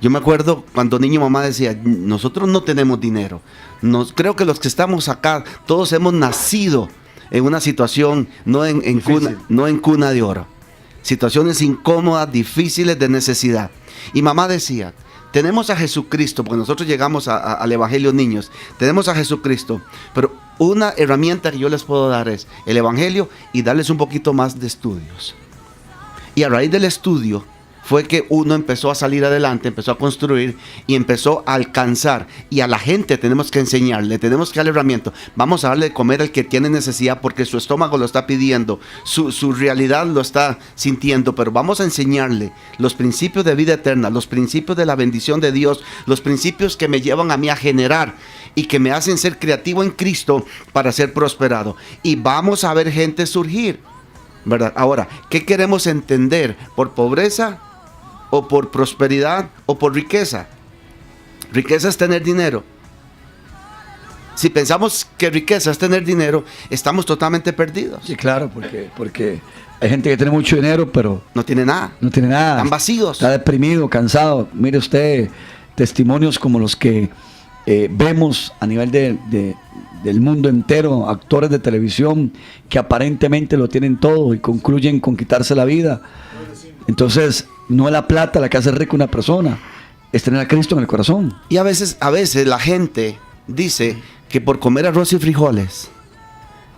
Yo me acuerdo cuando niño mamá decía, nosotros no tenemos dinero. Creo que los que estamos acá, todos hemos nacido en una situación no en cuna de oro. Situaciones incómodas, difíciles, de necesidad. Y mamá decía, tenemos a Jesucristo, porque nosotros llegamos al Evangelio niños, tenemos a Jesucristo, pero una herramienta que yo les puedo dar es el Evangelio y darles un poquito más de estudios. Y a raíz del estudio fue que uno empezó a salir adelante, empezó a construir y empezó a alcanzar. Y a la gente tenemos que enseñarle, tenemos que darle herramientas. Vamos a darle de comer al que tiene necesidad porque su estómago lo está pidiendo, su realidad lo está sintiendo, pero vamos a enseñarle los principios de vida eterna, los principios de la bendición de Dios, los principios que me llevan a mí a generar y que me hacen ser creativo en Cristo para ser prosperado. Y vamos a ver gente surgir, ¿verdad? Ahora, ¿qué queremos entender? ¿Por pobreza o por prosperidad o por riqueza? Riqueza es tener dinero. Si pensamos que riqueza es tener dinero, estamos totalmente perdidos. Sí, claro, porque hay gente que tiene mucho dinero, pero no tiene nada. No tiene nada. Están vacíos. Está deprimido, cansado. Mire usted testimonios como los que vemos a nivel del mundo entero, actores de televisión que aparentemente lo tienen todo y concluyen con quitarse la vida. Entonces, no es la plata la que hace rico una persona, es tener a Cristo en el corazón. Y a veces la gente dice que por comer arroz y frijoles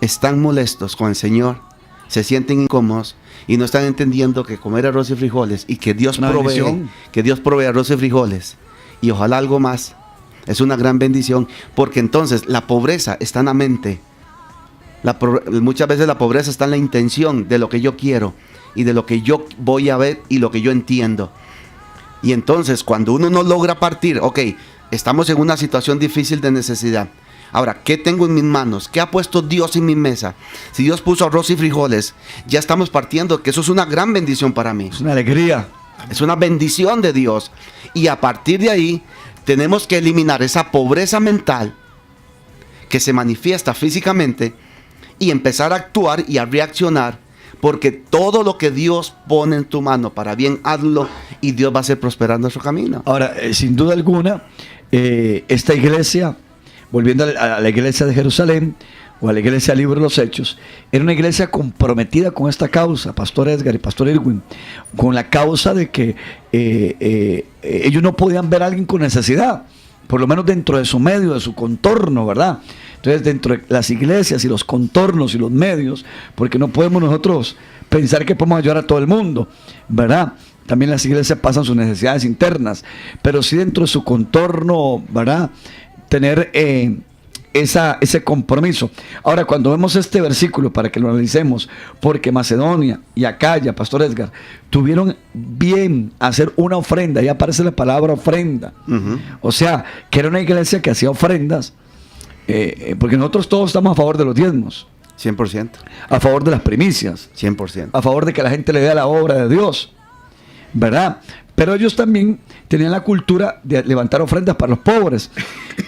están molestos con el Señor, se sienten incómodos y no están entendiendo que comer arroz y frijoles y que Dios provee arroz y frijoles y ojalá algo más, es una gran bendición, porque entonces la pobreza está en la mente. Muchas veces la pobreza está en la intención de lo que yo quiero y de lo que yo voy a ver y lo que yo entiendo. Y entonces cuando uno no logra partir, ok, estamos en una situación difícil de necesidad. Ahora, ¿qué tengo en mis manos? ¿Qué ha puesto Dios en mi mesa? Si Dios puso arroz y frijoles, ya estamos partiendo, que eso es una gran bendición para mí. Es una alegría. Es una bendición de Dios. Y a partir de ahí, tenemos que eliminar esa pobreza mental que se manifiesta físicamente y empezar a actuar y a reaccionar, porque todo lo que Dios pone en tu mano para bien, hazlo y Dios va a hacer prosperar nuestro camino. Ahora, sin duda alguna, esta iglesia, volviendo a la iglesia de Jerusalén o a la iglesia del Libro de los Hechos, era una iglesia comprometida con esta causa, Pastor Edgar y Pastor Irwin, con la causa de que ellos no podían ver a alguien con necesidad, por lo menos dentro de su medio, de su contorno, ¿verdad? Entonces, dentro de las iglesias y los contornos y los medios, porque no podemos nosotros pensar que podemos ayudar a todo el mundo, ¿verdad? También las iglesias pasan sus necesidades internas, pero sí dentro de su contorno, ¿verdad? Tener ese compromiso. Ahora, cuando vemos este versículo, para que lo analicemos, porque Macedonia y Acaya, Pastor Edgar, tuvieron bien hacer una ofrenda, y aparece la palabra ofrenda. O sea, que era una iglesia que hacía ofrendas, porque nosotros todos estamos a favor de los diezmos. 100%. A favor de las primicias. 100%. A favor de que la gente le dé a la obra de Dios, ¿verdad? Pero ellos también tenían la cultura de levantar ofrendas para los pobres.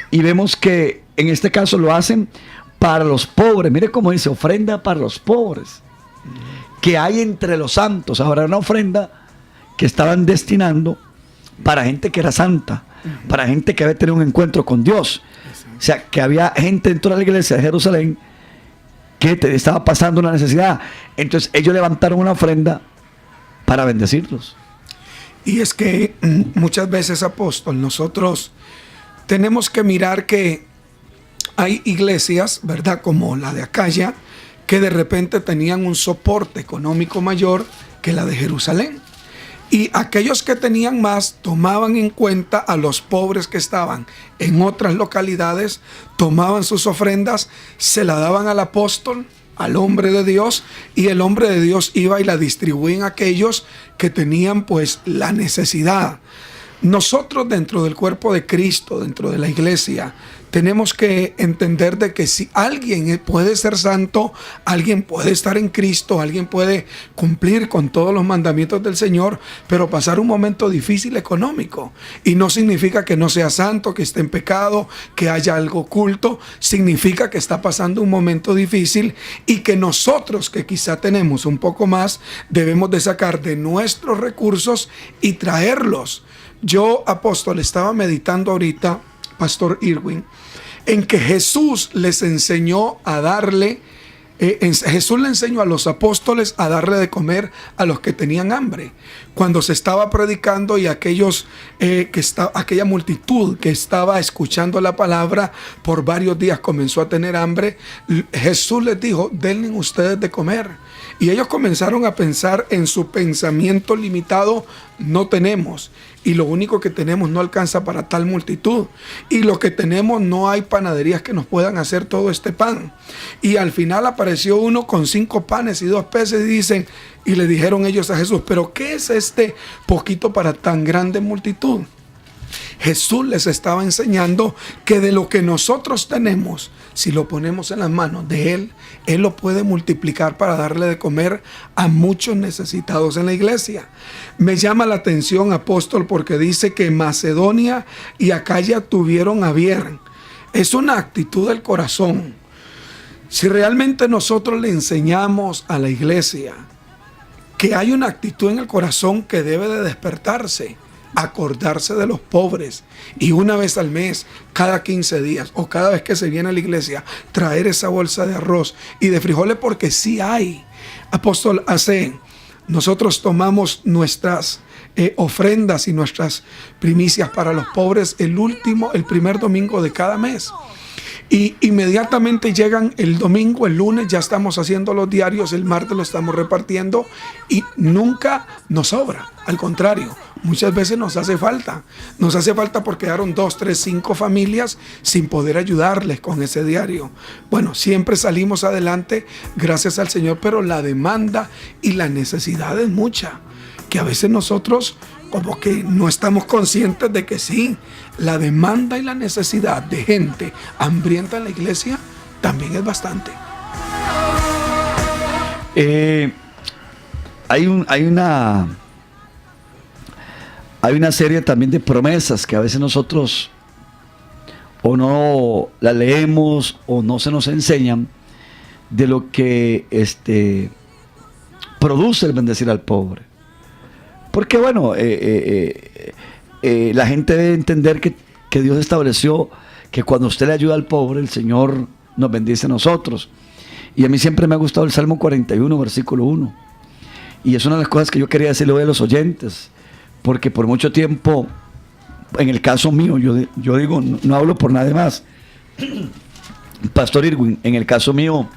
Y vemos que en este caso lo hacen para los pobres. Mire cómo dice, ofrenda para los pobres que hay entre los santos. Ahora, una ofrenda que estaban destinando para gente que era santa, para gente que había tenido un encuentro con Dios. O sea, que había gente dentro de la iglesia de Jerusalén que estaba pasando una necesidad. Entonces ellos levantaron una ofrenda para bendecirlos. Y es que muchas veces, apóstol, nosotros tenemos que mirar que hay iglesias, ¿verdad?, como la de Acaya, que de repente tenían un soporte económico mayor que la de Jerusalén. Y aquellos que tenían más tomaban en cuenta a los pobres que estaban en otras localidades, tomaban sus ofrendas, se la daban al apóstol, al hombre de Dios, y el hombre de Dios iba y la distribuía a aquellos que tenían pues la necesidad. Nosotros dentro del cuerpo de Cristo, dentro de la iglesia, tenemos que entender de que si alguien puede ser santo, alguien puede estar en Cristo, alguien puede cumplir con todos los mandamientos del Señor, pero pasar un momento difícil económico. Y no significa que no sea santo, que esté en pecado, que haya algo oculto. Significa que está pasando un momento difícil y que nosotros, que quizá tenemos un poco más, debemos de sacar de nuestros recursos y traerlos. Yo, apóstol, estaba meditando ahorita, Pastor Irwin, en que Jesús les enseñó a darle, Jesús le enseñó a los apóstoles a darle de comer a los que tenían hambre. Cuando se estaba predicando y aquella multitud que estaba escuchando la palabra por varios días comenzó a tener hambre, Jesús les dijo, denle ustedes de comer. Y ellos comenzaron a pensar en su pensamiento limitado, no tenemos. Y lo único que tenemos no alcanza para tal multitud. Y lo que tenemos no hay panaderías que nos puedan hacer todo este pan. Y al final apareció uno con 5 panes y 2 peces y le dijeron ellos a Jesús, ¿pero qué es este poquito para tan grande multitud? Jesús les estaba enseñando que de lo que nosotros tenemos, si lo ponemos en las manos de Él, Él lo puede multiplicar para darle de comer a muchos necesitados en la iglesia. Me llama la atención, apóstol, porque dice que Macedonia y Acaya tuvieron a bien. Es una actitud del corazón. Si realmente nosotros le enseñamos a la iglesia que hay una actitud en el corazón que debe de despertarse, acordarse de los pobres y una vez al mes, cada 15 días o cada vez que se viene a la iglesia, traer esa bolsa de arroz y de frijoles, porque sí hay. Apóstol, nosotros tomamos nuestras ofrendas y nuestras primicias para los pobres el primer domingo de cada mes. Y inmediatamente llegan el domingo, el lunes ya estamos haciendo los diarios, el martes lo estamos repartiendo y nunca nos sobra. Al contrario, muchas veces nos hace falta. Nos hace falta porque quedaron 2, 3, 5 familias sin poder ayudarles con ese diario. Bueno, siempre salimos adelante gracias al Señor, pero la demanda y la necesidad es mucha. Que a veces nosotros como que no estamos conscientes de que sí, la demanda y la necesidad de gente hambrienta en la iglesia también es bastante. Hay una serie también de promesas que a veces nosotros o no las leemos o no se nos enseñan de lo que produce el bendecir al pobre. Porque bueno, la gente debe entender que Dios estableció que cuando usted le ayuda al pobre, el Señor nos bendice a nosotros. Y a mí siempre me ha gustado el Salmo 41, versículo 1. Y es una de las cosas que yo quería decirle hoy a los oyentes, porque por mucho tiempo, en el caso mío, yo digo, no hablo por nadie más. Pastor Irwin, en el caso mío,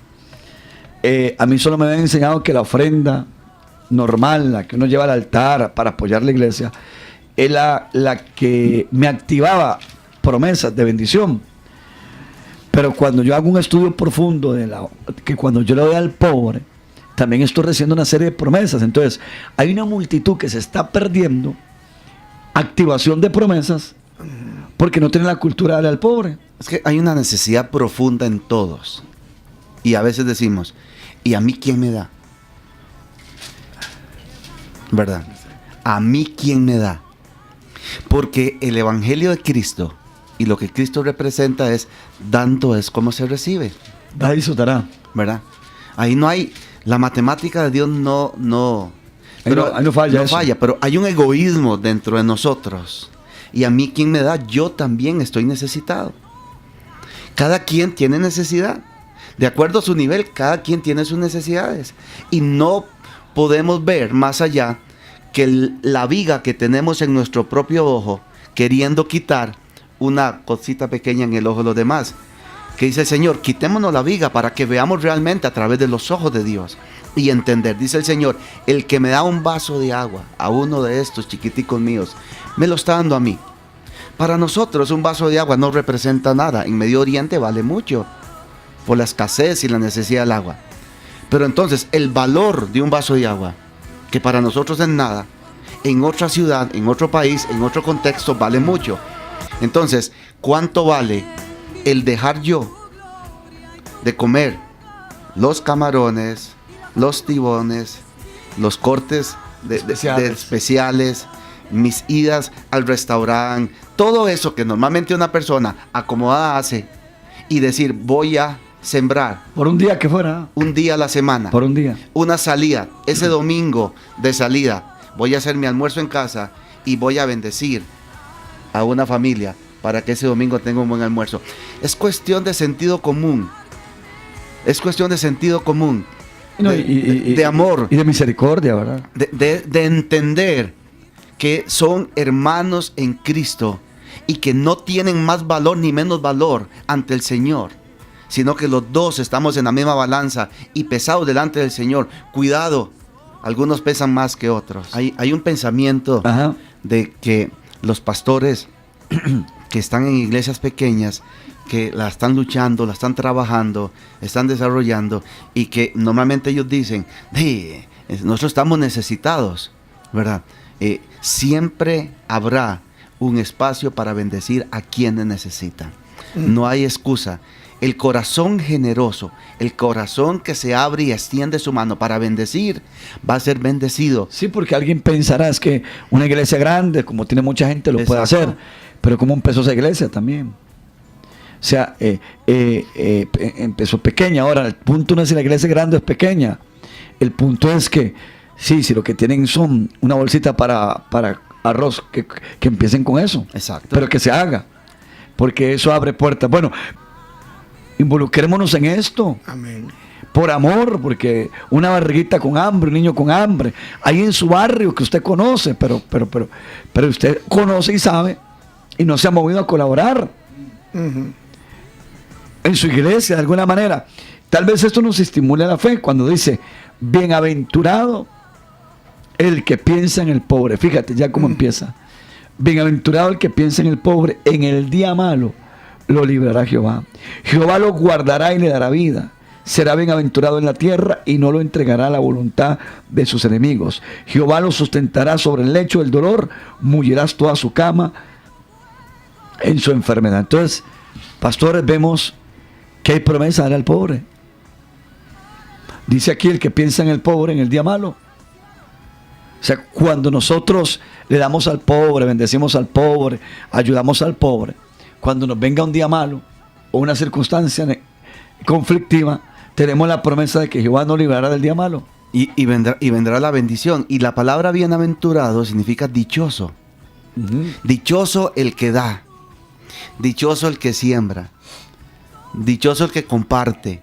a mí solo me habían enseñado que la ofrenda normal, la que uno lleva al altar para apoyar la iglesia, es la que me activaba promesas de bendición. Pero cuando yo hago un estudio profundo que cuando yo le doy al pobre, también estoy recibiendo una serie de promesas. Entonces, hay una multitud que se está perdiendo activación de promesas porque no tiene la cultura de darle al pobre. Es que hay una necesidad profunda en todos. Y a veces decimos, ¿y a mí quién me da? ¿Verdad? ¿A mí quién me da? Porque el Evangelio de Cristo y lo que Cristo representa es, dando es como se recibe. Da y soltará. ¿Verdad? Ahí no hay, la matemática de Dios no falla, pero hay un egoísmo dentro de nosotros. Y a mí quién me da, yo también estoy necesitado. Cada quien tiene necesidad. De acuerdo a su nivel, cada quien tiene sus necesidades. Y no podemos ver más allá que la viga que tenemos en nuestro propio ojo, queriendo quitar una cosita pequeña en el ojo de los demás. Que dice el Señor, quitémonos la viga para que veamos realmente a través de los ojos de Dios y entender. Dice el Señor, el que me da un vaso de agua a uno de estos chiquiticos míos, me lo está dando a mí. Para nosotros un vaso de agua no representa nada. En Medio Oriente vale mucho por la escasez y la necesidad del agua. Pero entonces el valor de un vaso de agua, que para nosotros es nada, en otra ciudad, en otro país, en otro contexto vale mucho. Entonces, ¿cuánto vale el dejar yo de comer los camarones, los tibones, los cortes de especiales, mis idas al restaurante, todo eso que normalmente una persona acomodada hace, y decir, voy a sembrar. Por un día que fuera. Un día a la semana. Por un día. Una salida. Ese domingo de salida, voy a hacer mi almuerzo en casa y voy a bendecir a una familia para que ese domingo tenga un buen almuerzo. Es cuestión de sentido común. Es cuestión de sentido común. No, de amor. Y de misericordia, ¿verdad? De entender que son hermanos en Cristo y que no tienen más valor ni menos valor ante el Señor, sino que los dos estamos en la misma balanza y pesados delante del Señor. Cuidado, algunos pesan más que otros. Hay un pensamiento de que los pastores que están en iglesias pequeñas, que la están luchando, la están trabajando, están desarrollando, y que normalmente ellos dicen, nosotros estamos necesitados, ¿verdad? Siempre habrá un espacio para bendecir a quienes necesitan. No hay excusa. El corazón generoso, el corazón que se abre y extiende su mano para bendecir, va a ser bendecido. Sí, porque alguien pensará, es que una iglesia grande, como tiene mucha gente, lo puede hacer. Pero ¿cómo empezó esa iglesia también? O sea, empezó pequeña. Ahora, el punto no es si la iglesia grande es pequeña. El punto es que, sí, si lo que tienen son una bolsita para arroz, que empiecen con eso. Exacto. Pero que se haga. Porque eso abre puertas. Bueno, involucrémonos en esto. Amén. Por amor, porque una barriguita con hambre, un niño con hambre, ahí en su barrio que usted conoce, pero usted conoce y sabe y no se ha movido a colaborar. En su iglesia, de alguna manera. Tal vez esto nos estimule la fe cuando dice, bienaventurado el que piensa en el pobre. Fíjate ya cómo empieza. Bienaventurado el que piensa en el pobre, en el día malo lo librará Jehová. Jehová lo guardará y le dará vida. Será bienaventurado en la tierra y no lo entregará a la voluntad de sus enemigos. Jehová lo sustentará sobre el lecho del dolor, mullirás toda su cama en su enfermedad. Entonces, pastores, vemos que hay promesa al pobre. Dice aquí, el que piensa en el pobre en el día malo. O sea, cuando nosotros le damos al pobre, bendecimos al pobre, ayudamos al pobre, cuando nos venga un día malo o una circunstancia conflictiva, tenemos la promesa de que Jehová nos librará del día malo. Y vendrá la bendición. Y la palabra bienaventurado significa dichoso. Dichoso el que da. Dichoso el que siembra. Dichoso el que comparte.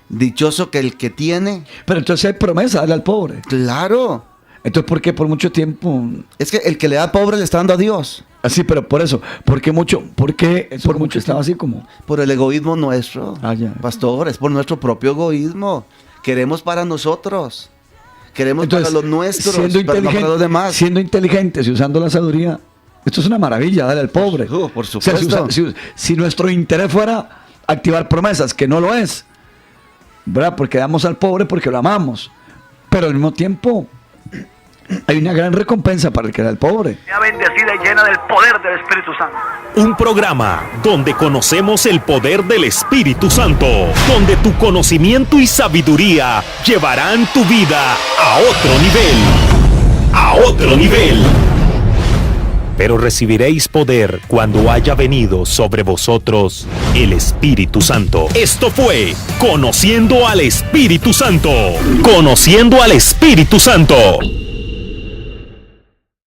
Dichoso que el que tiene. Pero entonces hay promesa, darle al pobre. Claro. Entonces, ¿por qué por mucho tiempo? Es que el que le da al pobre le está dando a Dios. Así, pero por eso. ¿Por qué por mucho estaba así como? Por el egoísmo nuestro, pastor. Es por nuestro propio egoísmo. Queremos para nosotros. Queremos entonces, para los nuestros, pero no para los demás. Siendo inteligentes y usando la sabiduría, esto es una maravilla, darle al pobre. Por supuesto. O sea, si nuestro interés fuera activar promesas, que no lo es, ¿verdad? Porque damos al pobre porque lo amamos. Pero al mismo tiempo hay una gran recompensa para el que da al pobre. Sea bendecida y llena del poder del Espíritu Santo. Un programa donde conocemos el poder del Espíritu Santo, donde tu conocimiento y sabiduría llevarán tu vida a otro nivel. A otro nivel. Pero recibiréis poder cuando haya venido sobre vosotros el Espíritu Santo. Esto fue Conociendo al Espíritu Santo. Conociendo al Espíritu Santo.